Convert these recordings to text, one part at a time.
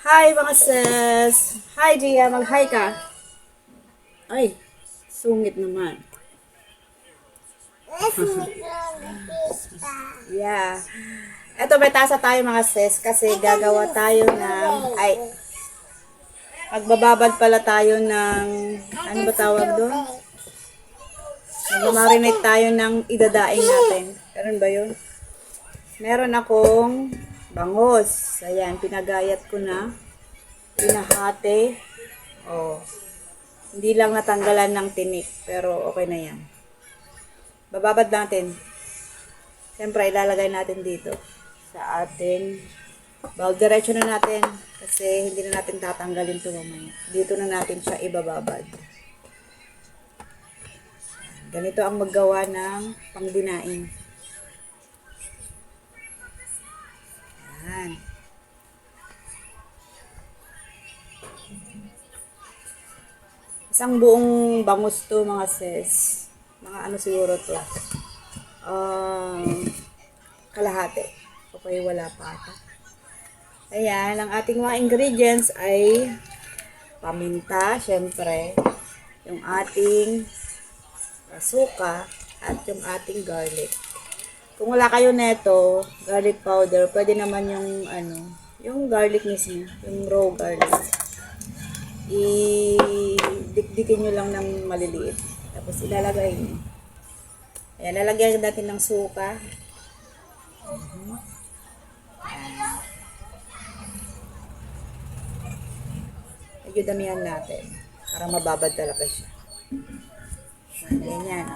Hi mga sis! Hi Gia, mag-hi ka. Ay, sungit naman. Yeah. Eto may tasa tayo mga sis kasi gagawa tayo magbababad pala tayo ng, ano ba tawag doon? Magmamarinate tayo ng idadaing natin. Meron ba yun? Meron akong bangos. Ayan, pinagayat ko na. Pinahati. Oh. Hindi lang natanggalan ng tinik, pero okay na yan. Bababad natin. Siyempre, ilalagay natin dito sa ating bawal. Diretso na natin kasi hindi na natin tatanggalin ito mamaya. Dito na natin siya ibababad. Ganito ang maggawa ng pangdinaing. Yan. Isang buong bangus to mga sis. Mga ano siguro to. Kalahati. Okay, wala pa ata. Ayan, ang ating mga ingredients ay paminta, syempre. Yung ating suka at yung ating garlic. Kung wala kayo neto, garlic powder, pwede naman yung yung garlic mismo, yung raw garlic. I-dikdikin nyo lang ng maliliit. Tapos ilalagay nyo. Ayan, lalagyan natin ng suka. Medyo damihan natin para mababad talaga siya. Ganyan.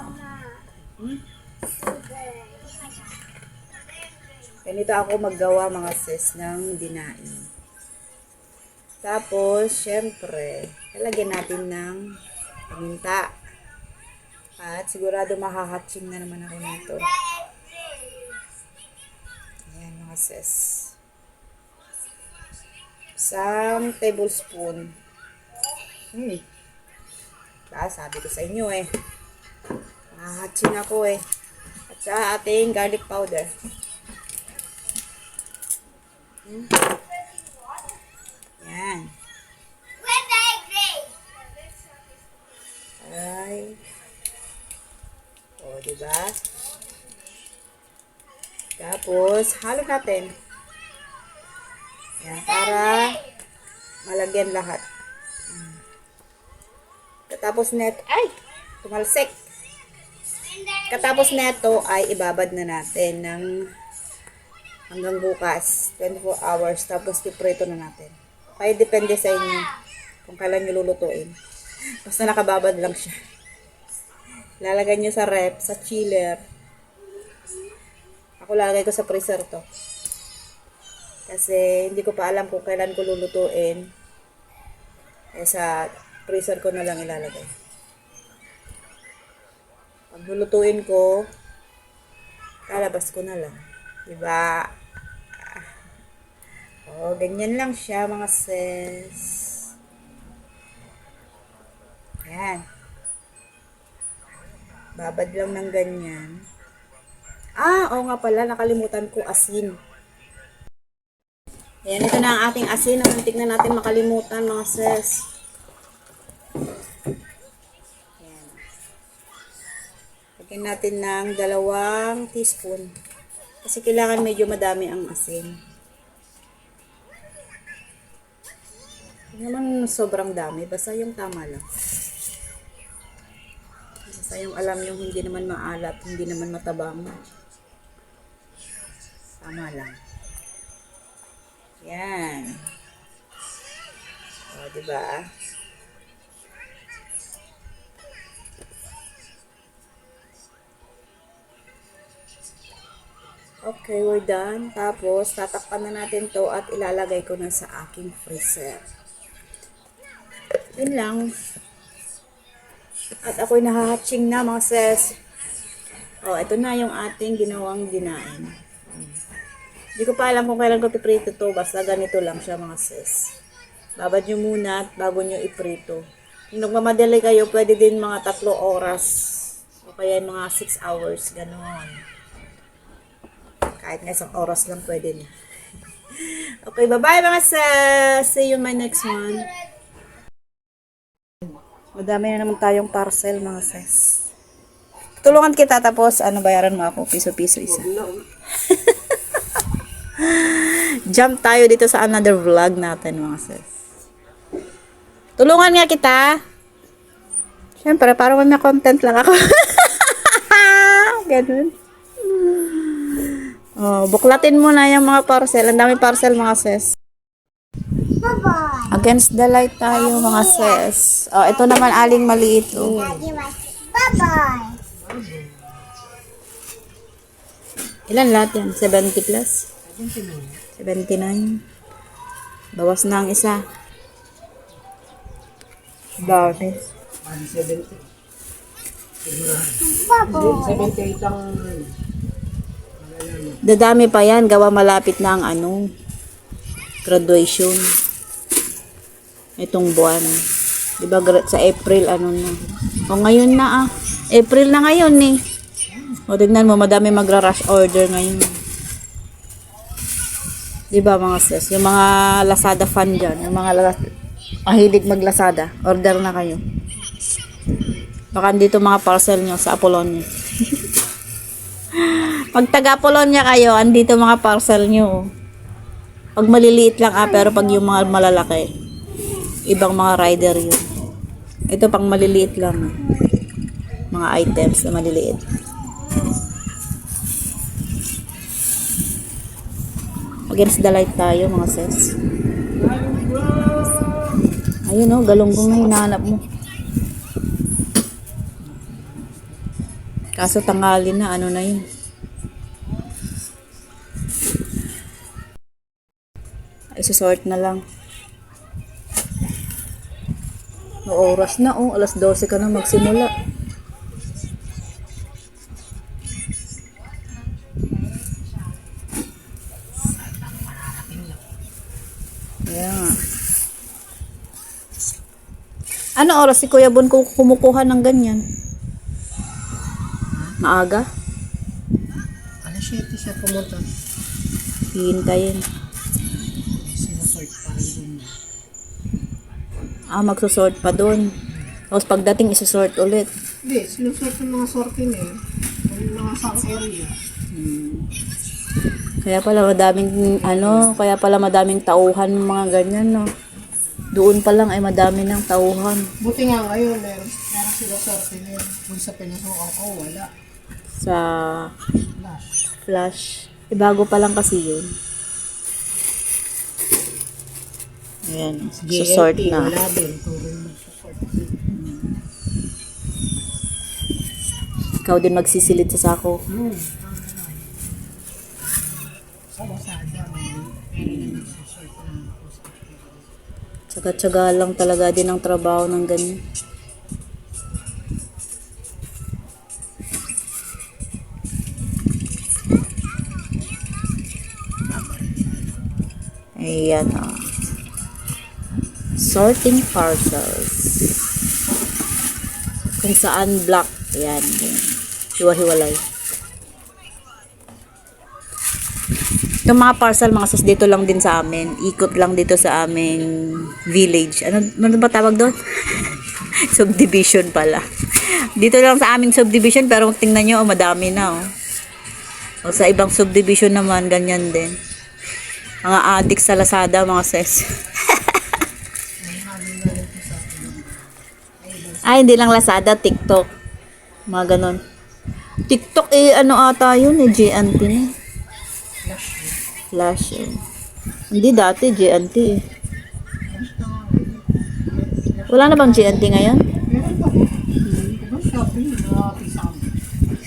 Ganito ako maggawa mga sis ng dinaing. Tapos, syempre, lalagyan natin ng paminta. At sigurado mahahatching na naman ako nito. Ayan mga sis. Isang tablespoon. Sabi ko sa inyo mahahatching ako At sa ating garlic powder. Yan. Ay. O, diba? Tapos, halo natin. Yan, para malagyan lahat. Katapos neto, tumalsik. Katapos neto ay ibabad na natin ng hanggang bukas, 24 hours, tapos piprito na natin. Kaya depende sa inyo kung kailan nyo lulutuin. Basta nakababad lang siya. Lalagay nyo sa rep, sa chiller. Ako lalagay ko sa freezer to. Kasi hindi ko pa alam kung kailan ko lulutuin. Sa freezer ko na lang ilalagay. Pag lulutuin ko, lalabas ko na lang. Diba? Ganyan lang siya mga sis. Ayan. Babad lang ng ganyan. Oo nga pala, nakalimutan ko asin. Ayan, ito na ang ating asin. Muntik na natin makalimutan mga sis. Ayan. Lagyan natin ng 2 teaspoon. Kasi kailangan medyo madami ang asin. Hindi naman sobrang dami. Basta yung tama lang. Basta yung alam yung hindi naman maalat, hindi naman matabang. Tama lang. Yan. O, diba? Okay, we're done. Tapos, tatakpan na natin to at ilalagay ko na sa aking freezer. Yun lang. At ako'y nahahatching na mga sis. Ito na yung ating ginawang dinaing. Hindi ko pa alam kung kailan ko piprito to. Basta ganito lang siya mga sis. Babad nyo muna at bago nyo iprito. Kung nagmamadali kayo, pwede din mga 3 oras. O kaya mga 6 hours. Ganon. Kahit nga 1 oras lang pwede na. Okay, bye-bye mga sis. See you in my next one. Madami na naman tayong parcel mga sis. Tulungan kita tapos bayaran mo ako piso-piso isa. Jump tayo dito sa another vlog natin mga sis. Tulungan nga kita. Siyempre, parang may content lang ako. Ganun. Oh, buklatin mo na yung mga parcel. Ang dami parcel mga sis. Bye-bye. Against the light tayo mga sis. Oh, ito naman aling maliit. Oh. Bye-bye. Ilan lahat yan? 70 plus? 79. Bawas na ang isa. Dami. Dadami pa yan. Gawa malapit na ang graduation. Itong buwan. Diba sa April na. O ngayon na April na ngayon eh. O tignan mo, madami magra-rush order ngayon. Diba mga sis? Yung mga Lazada fan dyan. Yung mga mahilig mag-Lazada. Order na kayo. Baka dito mga parcel nyo sa Apollonia. Pag taga Apollonia kayo, andito mga parcel nyo. Pag maliliit lang pero pag yung mga malalaki, ibang mga rider yun. Ito pang maliliit lang. Mga items na maliliit. Against the light tayo mga sis. Ayun galunggong na hinahanap mo. Kaso tanghali na, na yun. Isosort na lang. Oras na, alas 12 ka na magsimula. Yeah. Ano oras si Kuya Bon kumukuha ng ganyan? Maaga? Alas 7 siya pumunta. Hihintayin. Sinasort pa rin dun. Magsusort pa doon. Tapos pagdating isusort ulit. Hindi, sinusort ng mga sorting yung mga sa area. Kaya pala madaming tauhan mga ganyan, no. Doon pa lang ay madami ng tauhan. Buti nga ngayon, meron sila sorting yun. Kung sa pinasukan ko, wala. Sa Flash. flash. Bago pa lang kasi yun. Ayan. Susort na. Wala din. Puro magsusort. Ikaw din magsisilid sa sako. Sa Lazada, may nagsusort na. Tsaga-tsaga lang talaga din ang trabaho ng ganyan. Ayan sorting parcels. Kung saan block. Ayan. Hiwa-hiwalay. Yung mga parcel mga sis dito lang din sa amin. Ikot lang dito sa aming village. Ano ba tawag doon? Subdivision pala. Dito lang sa aming subdivision pero tingnan nyo, madami na. O sa ibang subdivision naman, ganyan din. Mga adik sa Lazada, mga sis. Ay, hindi lang Lazada, TikTok. Mga ganon. TikTok ata yun JNT na. Flash Hindi dati JNT Wala na bang JNT ngayon? Meron pa.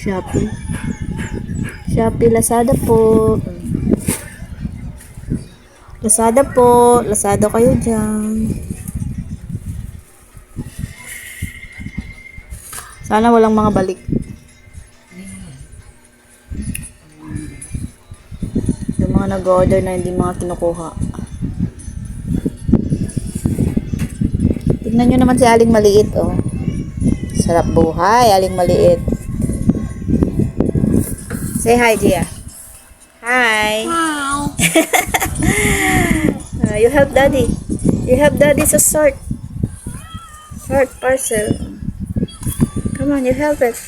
Shopping, Shopee, Lazada po. Lazada kayo dyan. Sana walang mga balik. Yung mga nag-order na hindi mga kinukuha. Tignan nyo naman si Aling Maliit, Sarap buhay, Aling Maliit. Say hi, Gia. Hi. Hi. You help daddy. You help daddy sa sort. Sort parcel. Come on, you help it.